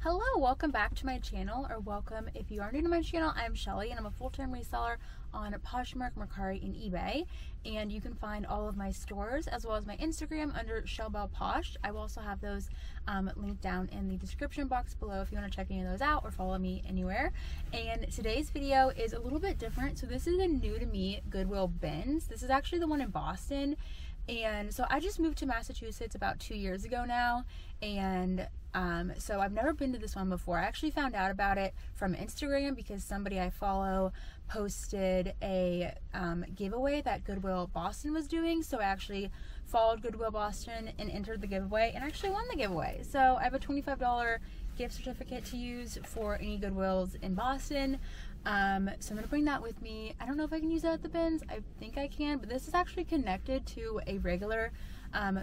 Hello, welcome back to my channel, or welcome if you are new to my channel. I'm Shelly and I'm a full-time reseller on Poshmark, Mercari, and eBay. And you can find all of my stores as well as my Instagram under ShellBellePosh. I will also have those linked down in the description box below if you want to check any of those out or follow me anywhere. And today's video is a little bit different. So this is a new to me Goodwill bins. This is actually the one in Boston. And so I just moved to Massachusetts about 2 years ago now, and so I've never been to this one before. I actually found out about it from Instagram because somebody I follow posted a giveaway that Goodwill Boston was doing. So I actually followed Goodwill Boston and entered the giveaway and actually won the giveaway. So I have a $25 gift certificate to use for any Goodwills in Boston. So I'm gonna bring that with me. I don't know if I can use that at the bins. I think I can, but this is actually connected to a regular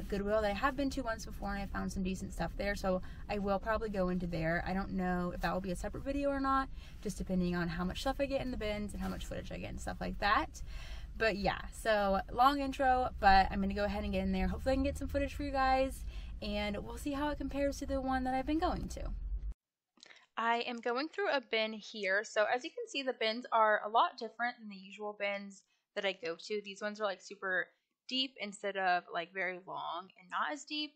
Goodwill that I have been to once before, and I found some decent stuff there. So I will probably go into there. I don't know if that will be a separate video or not, just depending on how much stuff I get in the bins and how much footage I get and stuff like that. But yeah, so long intro, but I'm gonna go ahead and get in there. Hopefully I can get some footage for you guys, and we'll see how it compares to the one that I've been going to. I am going through a bin here. So as you can see, the bins are a lot different than the usual bins that I go to. These ones are like super deep instead of like very long and not as deep.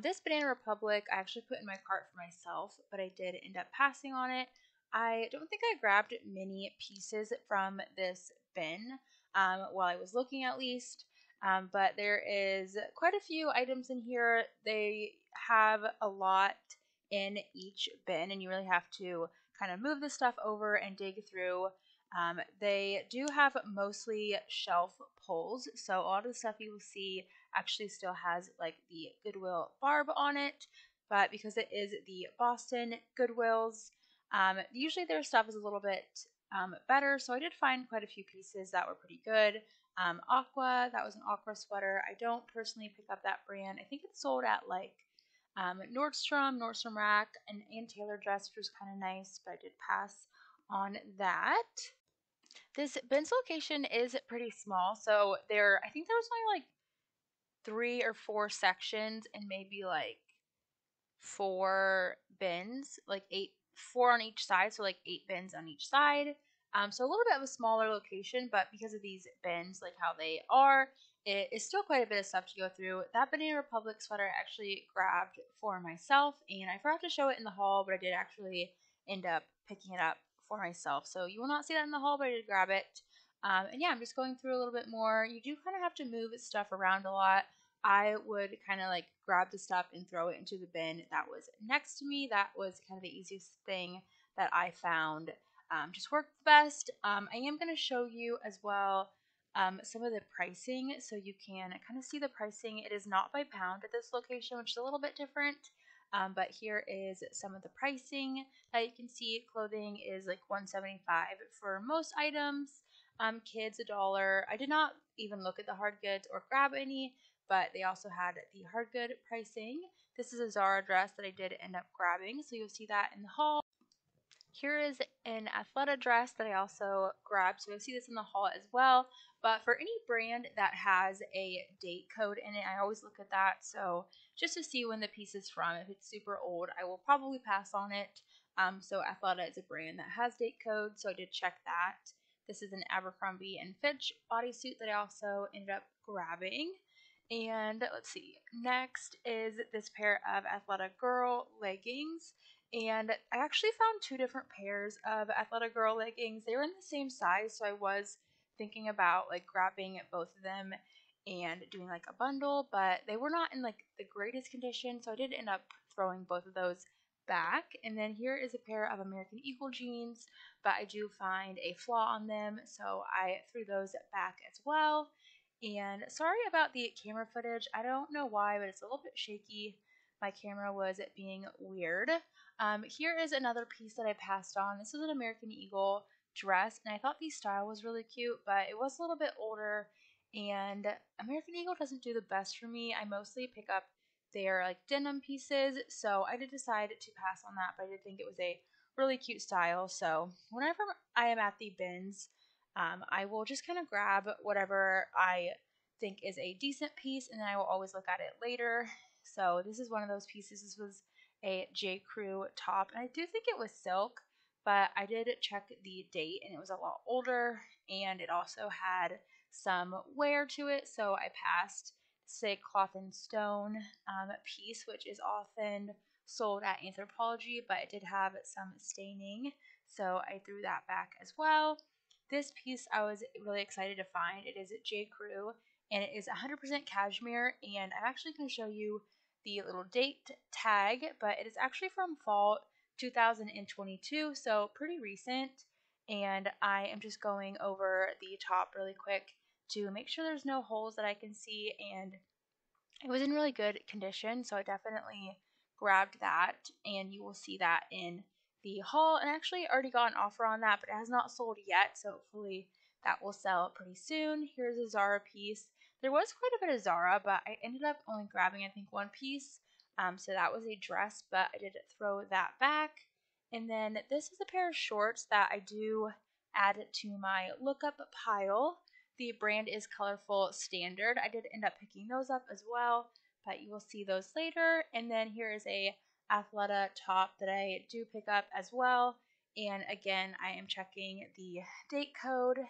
This Banana Republic I actually put in my cart for myself, but I did end up passing on it. I don't think I grabbed many pieces from this bin while I was looking, at least. But there is quite a few items in here. They have a lot in each bin, and you really have to kind of move the stuff over and dig through. They do have mostly shelf pulls, so a lot of the stuff you will see actually still has like the Goodwill barb on it, but because it is the Boston Goodwills, usually their stuff is a little bit better, so I did find quite a few pieces that were pretty good. Aqua, that was an Aqua sweater. I don't personally pick up that brand. I think it's sold at like Nordstrom Rack, and Taylor dress, which was kind of nice, but I did pass on that. This bins location is pretty small, so I think there was only like 3 or 4 sections and maybe like 4 bins, like 4 on each side, so like 8 bins on each side. So a little bit of a smaller location, but because of these bins, like how they are, it is still quite a bit of stuff to go through. That Banana Republic sweater I actually grabbed for myself, and I forgot to show it in the haul, but I did actually end up picking it up for myself. So you will not see that in the haul, but I did grab it. And yeah, I'm just going through a little bit more. You do kind of have to move stuff around a lot. I would kind of like grab the stuff and throw it into the bin that was next to me. That was kind of the easiest thing that I found. Just worked the best. I am going to show you as well some of the pricing, so you can kind of see the pricing. It is not by pound at this location, which is a little bit different. But here is some of the pricing that you can see. Clothing is like $1.75 for most items. Kids $1. I did not even look at the hard goods or grab any, but they also had the hard good pricing. This is a Zara dress that I did end up grabbing, so you'll see that in the haul. Here is an Athleta dress that I also grabbed, so you'll see this in the haul as well. But for any brand that has a date code in it, I always look at that, so just to see when the piece is from. If it's super old, I will probably pass on it. So Athleta is a brand that has date code, so I did check that. This is an Abercrombie & Fitch bodysuit that I also ended up grabbing. And let's see, next is this pair of Athleta Girl leggings. And I actually found 2 different pairs of Athleta Girl leggings. They were in the same size, so I was thinking about like grabbing both of them and doing like a bundle, but they were not in like the greatest condition, so I did end up throwing both of those back. And then here is a pair of American Eagle jeans, but I do find a flaw on them, so I threw those back as well. And sorry about the camera footage. I don't know why, but it's a little bit shaky. My camera was being weird. Here is another piece that I passed on. This is an American Eagle dress, and I thought the style was really cute, but it was a little bit older, and American Eagle doesn't do the best for me. I mostly pick up their like denim pieces, so I did decide to pass on that, but I did think it was a really cute style. So whenever I am at the bins, I will just kind of grab whatever I think is a decent piece, and then I will always look at it later. So this is one of those pieces. This was a J. Crew top, and I do think it was silk, but I did check the date and it was a lot older, and it also had some wear to it, so I passed. Say cloth and stone piece, which is often sold at Anthropologie, but it did have some staining, so I threw that back as well. This piece I was really excited to find. It is J. Crew, and it is 100% cashmere, and I'm actually going to show you the little date tag, but it is actually from fall 2022, so pretty recent, and I am just going over the top really quick to make sure there's no holes that I can see, and it was in really good condition, so I definitely grabbed that, and you will see that in the haul. And I actually already got an offer on that, but it has not sold yet, so hopefully that will sell pretty soon. Here's a Zara piece. There was quite a bit of Zara, but I ended up only grabbing, I think, one piece, so that was a dress, but I did throw that back. And then this is a pair of shorts that I do add to my lookup pile. The brand is Colorful Standard. I did end up picking those up as well, but you will see those later. And then here is a Athleta top that I do pick up as well. And again, I am checking the date code,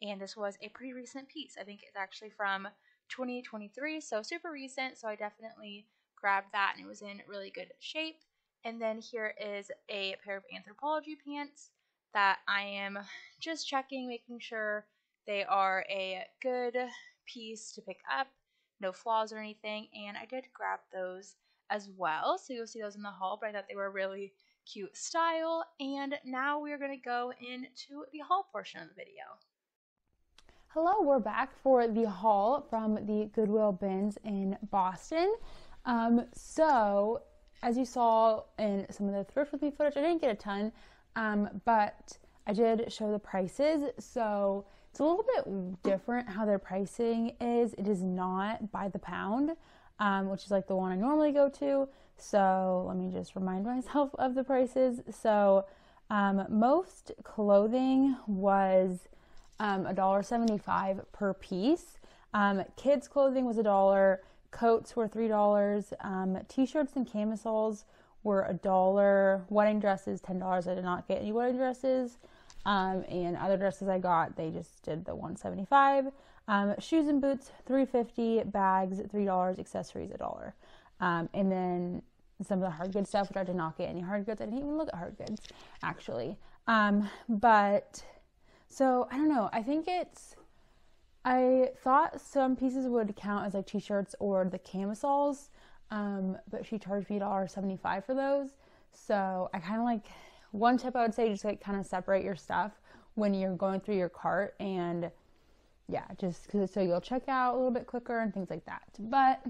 and this was a pretty recent piece. I think it's actually from 2023, so super recent, so I definitely grabbed that, and it was in really good shape. And then here is a pair of Anthropologie pants that I am just checking, making sure they are a good piece to pick up, no flaws or anything, and I did grab those as well, so you'll see those in the haul, but I thought they were really cute style. And now we're going to go into the haul portion of the video. Hello, we're back for the haul from the Goodwill bins in Boston. So, as you saw in some of the Thrift With Me footage, I didn't get a ton, but I did show the prices, so it's a little bit different how their pricing is. It is not by the pound, which is like the one I normally go to. So let me just remind myself of the prices. So most clothing was $1.75 per piece. Kids clothing was $1. Coats were $3. T-shirts and camisoles were $1. Wedding dresses $10. I did not get any wedding dresses. And other dresses I got, they just did the $1.75. Shoes and boots $3.50. Bags $3. Accessories $1. And then some of the hard goods stuff, which I did not get any hard goods. I didn't even look at hard goods, actually. But so I don't know. I thought some pieces would count as like t-shirts or the camisoles, but she charged me $1.75 for those. So I kind of like, one tip I would say, just like kind of separate your stuff when you're going through your cart, and yeah, just so you'll check out a little bit quicker and things like that. But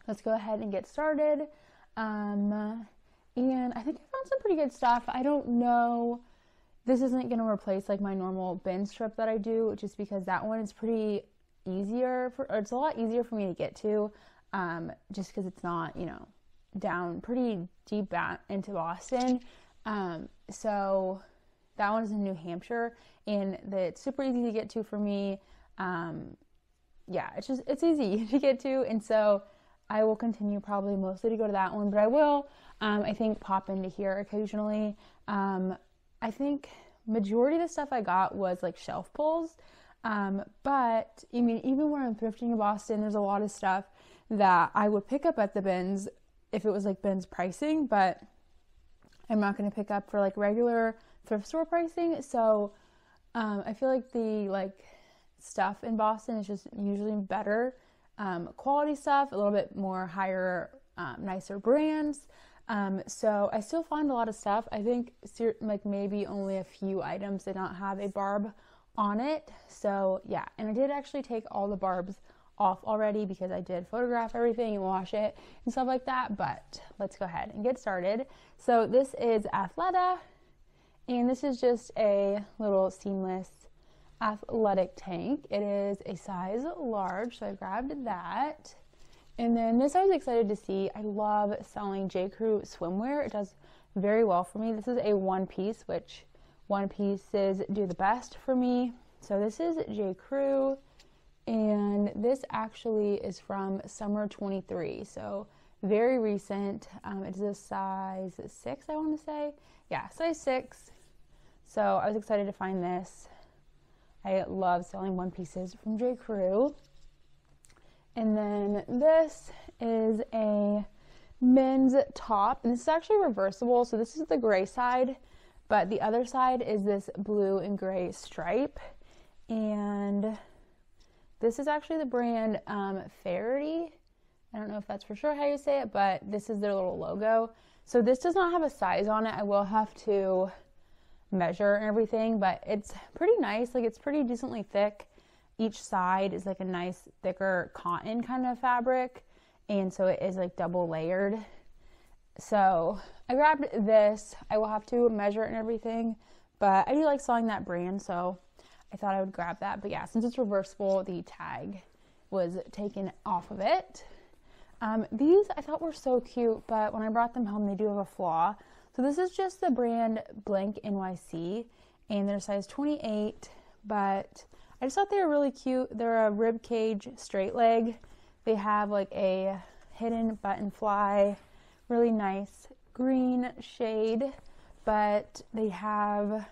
let's go ahead and get started. And I think I found some pretty good stuff. I don't know, this isn't going to replace like my normal bin strip that I do, just because that one is pretty easier it's a lot easier for me to get to, just because it's not, down pretty deep into Boston. So that one is in New Hampshire, and it's super easy to get to for me. Yeah, it's easy to get to. And so I will continue probably mostly to go to that one, but I will, I think, pop into here occasionally. I think majority of the stuff I got was like shelf pulls. But I mean, even when I'm thrifting in Boston, there's a lot of stuff that I would pick up at the bins if it was like bins pricing, but I'm not going to pick up for like regular thrift store pricing. So I feel like the stuff in Boston is just usually better quality stuff, a little bit more higher, nicer brands. So I still find a lot of stuff. I think like maybe only a few items did not have a barb on it. So yeah, and I did actually take all the barbs off already because I did photograph everything and wash it and stuff like that. But let's go ahead and get started. So this is Athleta, and this is just a little seamless athletic tank. It is a size large, so I grabbed that. And then this I was excited to see. I love selling J. Crew swimwear. It does very well for me. This is a one piece, which one pieces do the best for me. So this is J. Crew, and this actually is from summer 23. So very recent. It's a size 6, I want to say. Yeah, size 6. So I was excited to find this. I love selling one pieces from J. Crew. And then this is a men's top, and this is actually reversible. So this is the gray side, but the other side is this blue and gray stripe. And this is actually the brand Faraday. I don't know if that's for sure how you say it, but this is their little logo. So this does not have a size on it. I will have to measure and everything, but it's pretty nice. Like, it's pretty decently thick. Each side is like a nice thicker cotton kind of fabric, and so it is like double layered. So I grabbed this. I will have to measure it and everything, but I do like selling that brand, so I thought I would grab that. But yeah, since it's reversible, the tag was taken off of it. These I thought were so cute, but when I brought them home, they do have a flaw. So this is just the brand Blank NYC, and they're size 28, but I just thought they were really cute. They're a rib cage straight leg. They have like a hidden button fly, really nice green shade, but they have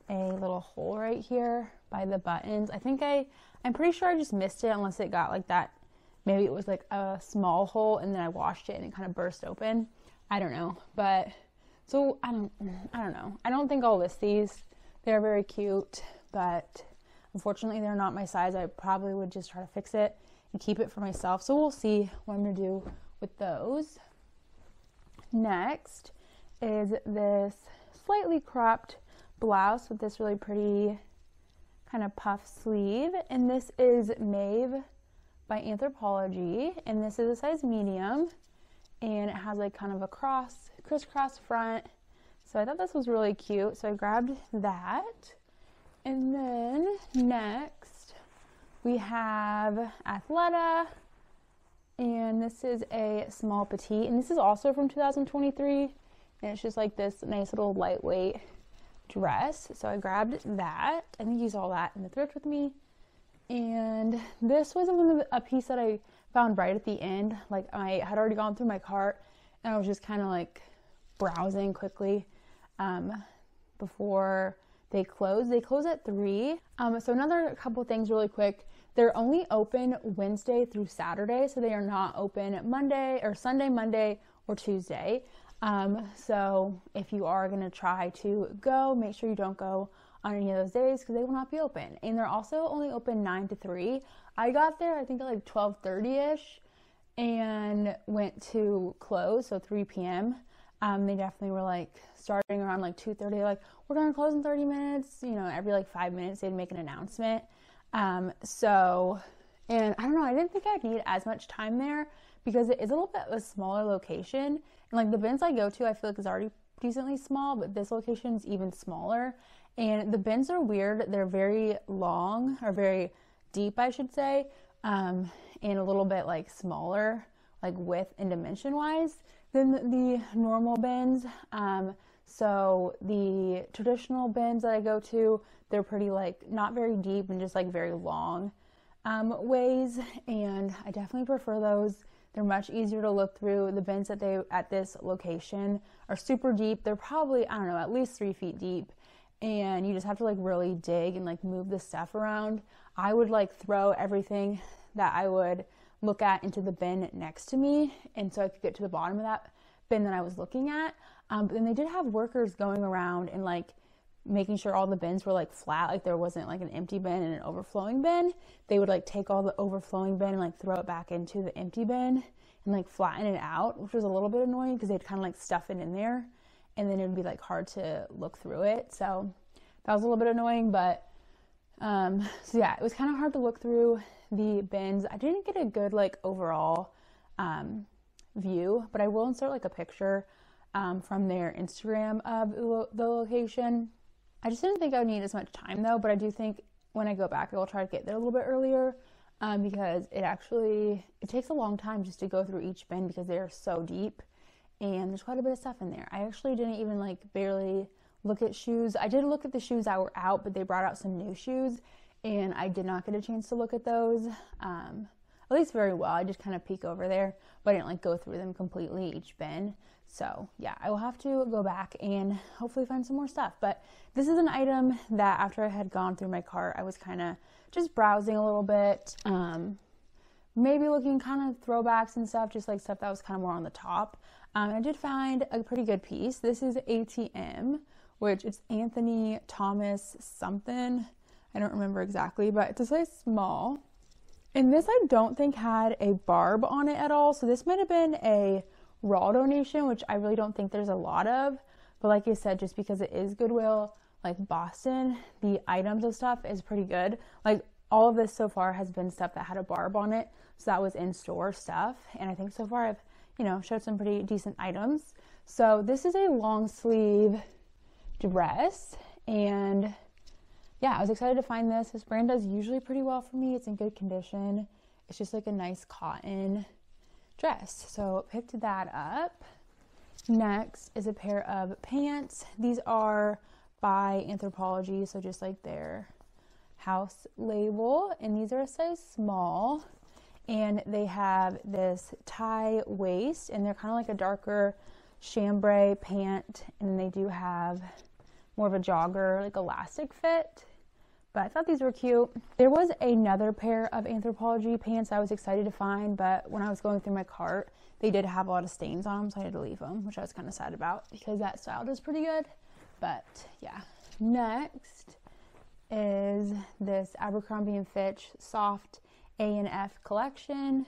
a little hole right here by the buttons. I'm pretty sure I just missed it, unless it got like that. Maybe it was like a small hole and then I washed it and it kind of burst open. I don't know, but so I don't know. I don't think I'll list these. They're very cute, but unfortunately they're not my size. I probably would just try to fix it and keep it for myself. So we'll see what I'm gonna do with those. Next is this slightly cropped blouse with this really pretty kind of puff sleeve, and this is Maeve by Anthropologie, and this is a size medium, and it has like kind of a crisscross front. So I thought this was really cute, so I grabbed that. And then next we have Athleta, and this is a small petite, and this is also from 2023, and it's just like this nice little lightweight dress. So I grabbed that. I think you saw that in the thrift with me. And this was a piece that I found right at the end. Like, I had already gone through my cart and I was just kind of like browsing quickly before they close. They close at 3. So another couple things really quick. They're only open Wednesday through Saturday, so they are not open Monday or Sunday, Monday, or Tuesday. So if you are going to try to go, make sure you don't go on any of those days because they will not be open. And they're also only open 9 to 3. I got there, I think at like 12:30ish and went to close, so 3 p.m. They definitely were like starting around like 2:30, like, we're going to close in 30 minutes. You know, every like 5 minutes they'd make an announcement. And I don't know, I didn't think I'd need as much time there because it is a little bit of a smaller location. And like the bins I go to, I feel like is already decently small, but this location is even smaller. And the bins are weird. They're very long, or very deep, I should say, and a little bit like smaller, like width and dimension wise than the normal bins. So the traditional bins that I go to, they're pretty like not very deep and just like very long ways, and I definitely prefer those. They're much easier to look through. The bins that at this location are super deep. They're probably, I don't know, at least 3 feet deep, and you just have to like really dig and like move the stuff around. I would like throw everything that I would look at into the bin next to me, and so I could get to the bottom of that bin that I was looking at. But then they did have workers going around and like making sure all the bins were like flat, like there wasn't like an empty bin and an overflowing bin. They would like take all the overflowing bin and like throw it back into the empty bin and like flatten it out, which was a little bit annoying because they'd kind of like stuff it in there and then it'd be like hard to look through it. So that was a little bit annoying, but so yeah, it was kind of hard to look through the bins. I didn't get a good like overall view, but I will insert like a picture from their Instagram of the location. I just didn't think I would need as much time though, but I do think when I go back I will try to get there a little bit earlier because it takes a long time just to go through each bin because they are so deep and there's quite a bit of stuff in there. I actually didn't even like barely look at shoes. I did look at the shoes that were out, but they brought out some new shoes and I did not get a chance to look at those. at least very well. I just kind of peek over there, but I didn't like go through them completely, each bin. So yeah, I will have to go back and hopefully find some more stuff. But this is an item that after I had gone through my cart, I was kind of just browsing a little bit, maybe looking kind of throwbacks and stuff, just like stuff that was kind of more on the top. I did find a pretty good piece. This is ATM, which it's Anthony Thomas something. I don't remember exactly, but it's a size small. And this I don't think had a barb on it at all. So this might have been a raw donation, which I really don't think there's a lot of. But like I said, just because it is Goodwill, like Boston, the items of stuff is pretty good. Like all of this so far has been stuff that had a barb on it. So that was in-store stuff. And I think so far I've, you know, showed some pretty decent items. So this is a long sleeve dress. And yeah, I was excited to find this. This brand does usually pretty well for me. It's in good condition. It's just like a nice cotton dress. So picked that up. Next is a pair of pants. These are by Anthropologie, so just like their house label. And these are a size small. And they have this tie waist, and they're kind of like a darker chambray pant. And they do have more of a jogger, like elastic fit. But I thought these were cute. There was another pair of Anthropologie pants I was excited to find, but when I was going through my cart, they did have a lot of stains on them, so I had to leave them, which I was kind of sad about because that style is pretty good. But yeah. Next is this Abercrombie & Fitch soft A&F collection.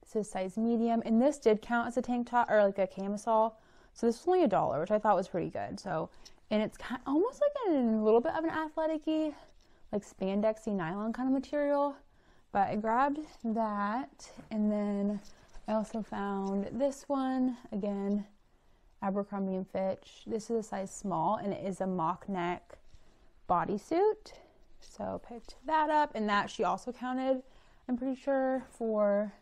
This is size medium, and this did count as a tank top or like a camisole. So this was only $1, which I thought was pretty good. So, and it's kind of almost like a little bit of an athletic-y, like spandexy nylon kind of material. But I grabbed that, and then I also found this one, again, Abercrombie & Fitch. This is a size small, and it is a mock neck bodysuit. So picked that up, and that she also counted, I'm pretty sure, for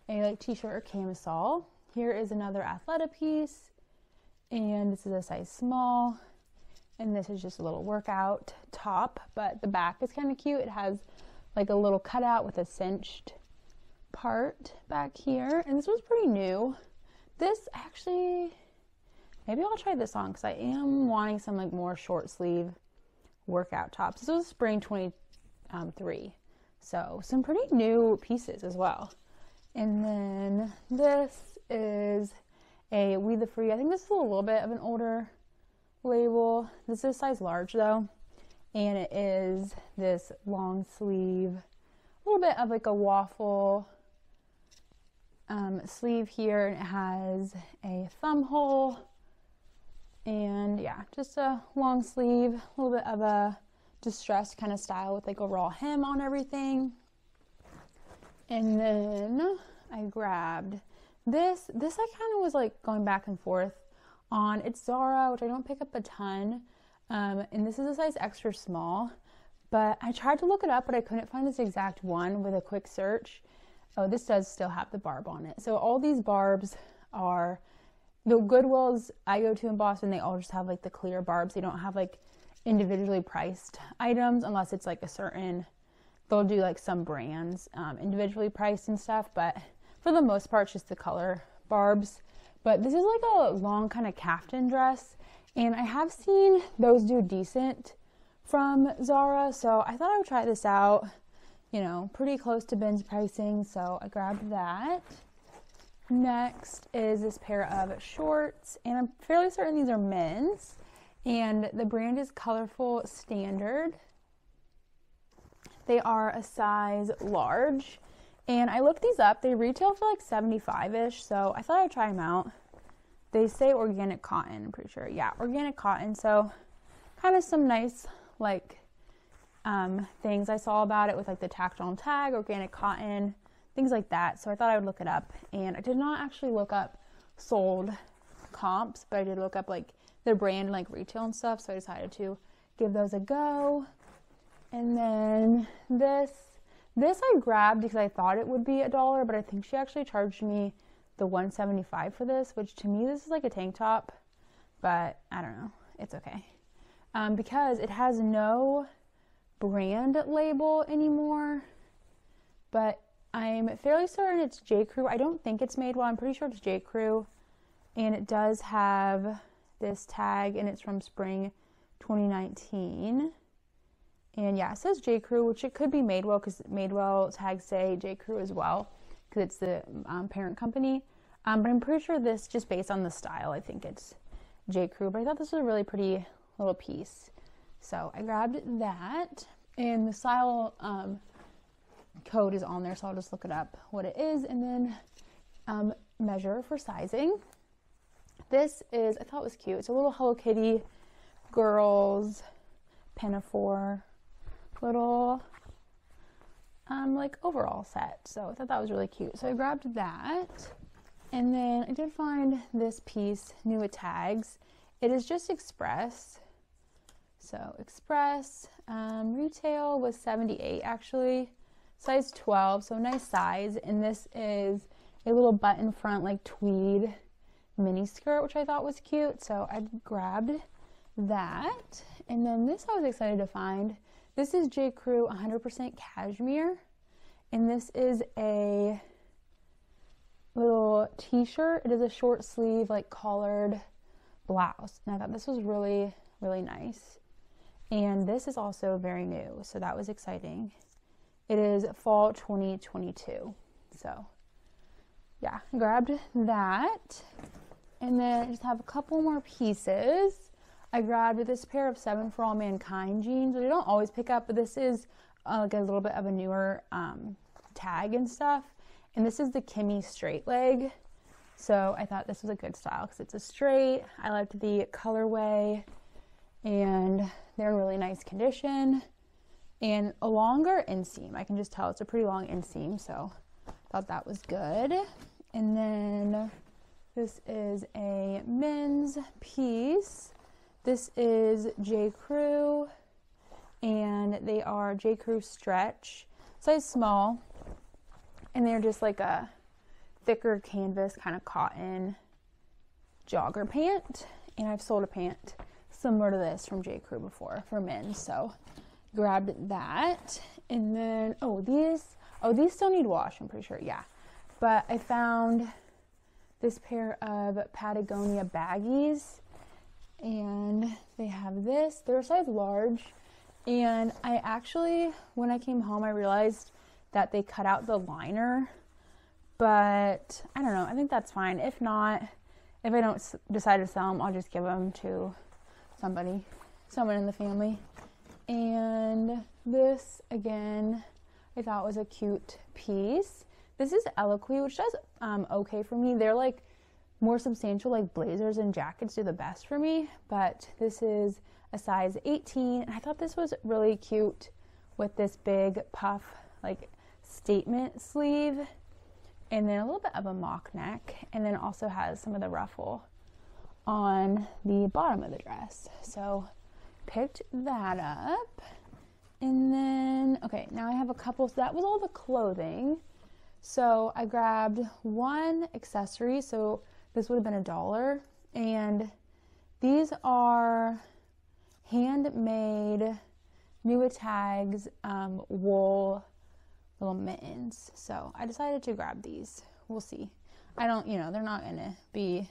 a like t-shirt or camisole. Here is another Athleta piece, and this is a size small. And this is just a little workout top, but the back is kind of cute. It has like a little cutout with a cinched part back here. And this was pretty new. This actually, maybe I'll try this on because I am wanting some like more short sleeve workout tops. This was spring 23. So some pretty new pieces as well. And then this is a We the Free. I think this is a little bit of an older label. This is size large though, and it is this long sleeve, a little bit of like a waffle sleeve here, and it has a thumb hole, and yeah, just a long sleeve, a little bit of a distressed kind of style with like a raw hem on everything. And then I grabbed this I kind of was like going back and forth on. It's Zara, which I don't pick up a ton, and this is a size extra small, but I tried to look it up, but I couldn't find this exact one with a quick search. Oh, this does still have the barb on it. So all these barbs are the Goodwills I go to in Boston. They all just have like the clear barbs. They don't have like individually priced items unless it's like a certain, they'll do like some brands individually priced and stuff, but for the most part it's just the color barbs. But this is like a long kind of caftan dress, and I have seen those do decent from Zara, so I thought I would try this out. You know, pretty close to bin's pricing, so I grabbed that. Next is this pair of shorts, and I'm fairly certain these are men's, and the brand is Colorful Standard. They are a size large. And I looked these up. They retail for like $75-ish, so I thought I'd try them out. They say organic cotton, I'm pretty sure. Yeah, organic cotton. So kind of some nice like things I saw about it with like the tacked on tag, organic cotton, things like that. So I thought I would look it up. And I did not actually look up sold comps, but I did look up like their brand and like retail and stuff. So I decided to give those a go. And then this I grabbed because I thought it would be $1, but I think she actually charged me the $175 for this, which to me this is like a tank top, but I don't know, it's okay. Because it has no brand label anymore, but I'm fairly certain it's J. Crew. I don't think it's Madewell. I'm pretty sure it's J. Crew. And it does have this tag, and it's from spring 2019. And yeah, it says J. Crew, which it could be Madewell, because Madewell tags say J. Crew as well, because it's the parent company. But I'm pretty sure this, just based on the style, I think it's J. Crew. But I thought this was a really pretty little piece. So I grabbed that. And the style code is on there, so I'll just look it up what it is. And then measure for sizing. This is, I thought it was cute. It's a little Hello Kitty girls pinafore little like overall set. So I thought that was really cute. So I grabbed that. And then I did find this piece new with tags. It is just express. So express retail was $78 actually, size 12, so nice size. And this is a little button front like tweed mini skirt, which I thought was cute, so I grabbed that. And then this I was excited to find. This is J. Crew 100% cashmere, and this is a little t-shirt. It is a short sleeve like collared blouse, and I thought this was really, really nice. And this is also very new, so that was exciting. It is fall 2022, so yeah, grabbed that. And then I just have a couple more pieces. I grabbed this pair of 7 for All Mankind jeans, which I don't always pick up, but this is like a little bit of a newer tag and stuff. And this is the Kimmy straight leg. So I thought this was a good style because it's a straight. I liked the colorway, and they're in really nice condition. And a longer inseam. I can just tell it's a pretty long inseam, so I thought that was good. And then this is a men's piece. This is J. Crew, and they are J. Crew stretch, size small, and they're just like a thicker canvas kind of cotton jogger pant. And I've sold a pant similar to this from J. Crew before for men, so grabbed that. And then these still need wash, I'm pretty sure, yeah. But I found this pair of Patagonia baggies, and they have this. They're a size large, and I actually, when I came home, I realized that they cut out the liner, but I don't know, I think that's fine. If not, if I don't decide to sell them, I'll just give them to someone in the family. And this, again, I thought was a cute piece. This is Eloquy, which does okay for me. They're like more substantial, like blazers and jackets do the best for me, but this is a size 18, and I thought this was really cute with this big puff like statement sleeve, and then a little bit of a mock neck, and then also has some of the ruffle on the bottom of the dress. So picked that up. And then, okay, now I have a couple, so that was all the clothing. So I grabbed one accessory, so this would have been $1, and these are handmade new tags wool little mittens. So I decided to grab these. We'll see. I don't, they're not gonna be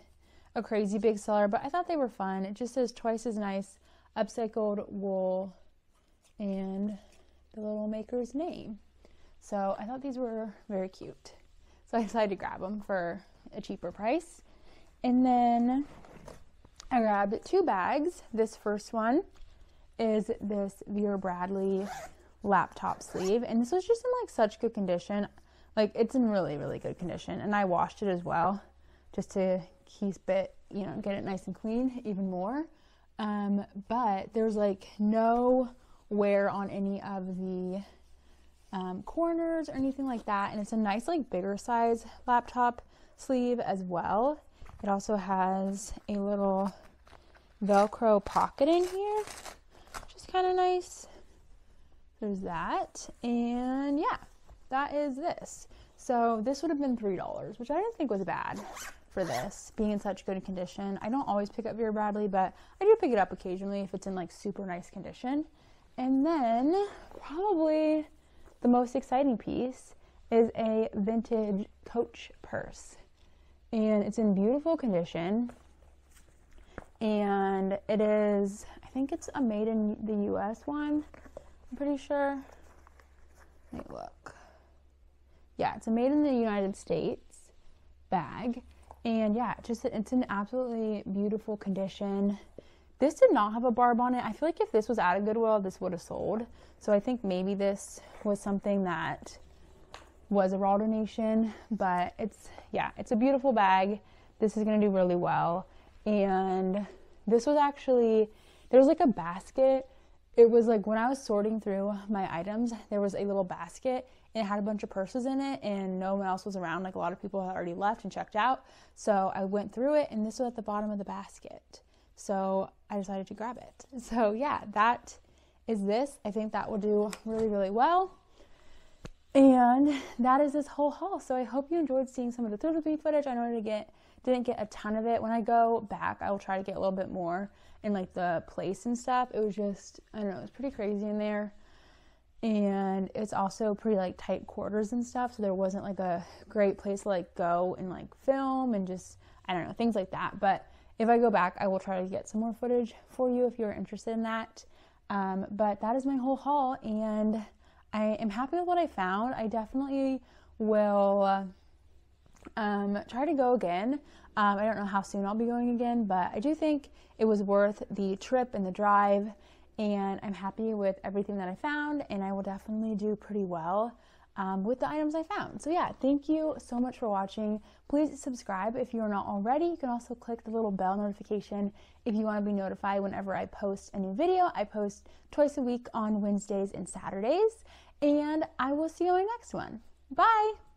a crazy big seller, but I thought they were fun. It just says twice as nice upcycled wool and the little maker's name. So I thought these were very cute. So I decided to grab them for a cheaper price. And then I grabbed 2 bags. This first one is this Vera Bradley laptop sleeve, and this was just in like such good condition. Like, it's in really, really good condition, and I washed it as well just to keep it, get it nice and clean even more. But there's like no wear on any of the corners or anything like that, and it's a nice like bigger size laptop sleeve as well. It also has a little Velcro pocket in here, which is kind of nice. There's that, and yeah, that is this. So this would have been $3, which I didn't think was bad for this, being in such good condition. I don't always pick up Vera Bradley, but I do pick it up occasionally if it's in like super nice condition. And then probably the most exciting piece is a vintage Coach purse. And it's in beautiful condition. And it is, I think it's a made in the US one, I'm pretty sure. Let me look. Yeah, it's a made in the United States bag. And yeah, it's in absolutely beautiful condition. This did not have a barb on it. I feel like if this was at a Goodwill, this would have sold. So I think maybe this was something that was a raw donation, but it's a beautiful bag. This is gonna do really well. And this was actually, there was like a basket. It was like when I was sorting through my items, there was a little basket and it had a bunch of purses in it and no one else was around. Like a lot of people had already left and checked out. So I went through it and this was at the bottom of the basket. So I decided to grab it. So yeah, that is this. I think that will do really, really well. And that is this whole haul. So I hope you enjoyed seeing some of the Thrift with Me footage. I know I didn't get a ton of it. When I go back, I will try to get a little bit more in like the place and stuff. It was just, I don't know, it was pretty crazy in there. And it's also pretty like tight quarters and stuff. So there wasn't like a great place to like go and like film and just, I don't know, things like that. But if I go back, I will try to get some more footage for you if you're interested in that. But that is my whole haul and I am happy with what I found. I definitely will try to go again. I don't know how soon I'll be going again, but I do think it was worth the trip and the drive, and I'm happy with everything that I found, and I will definitely do pretty well with the items I found. So yeah, thank you so much for watching. Please subscribe if you are not already. You can also click the little bell notification if you want to be notified whenever I post a new video. I post twice a week on Wednesdays and Saturdays, and I will see you in my next one. Bye!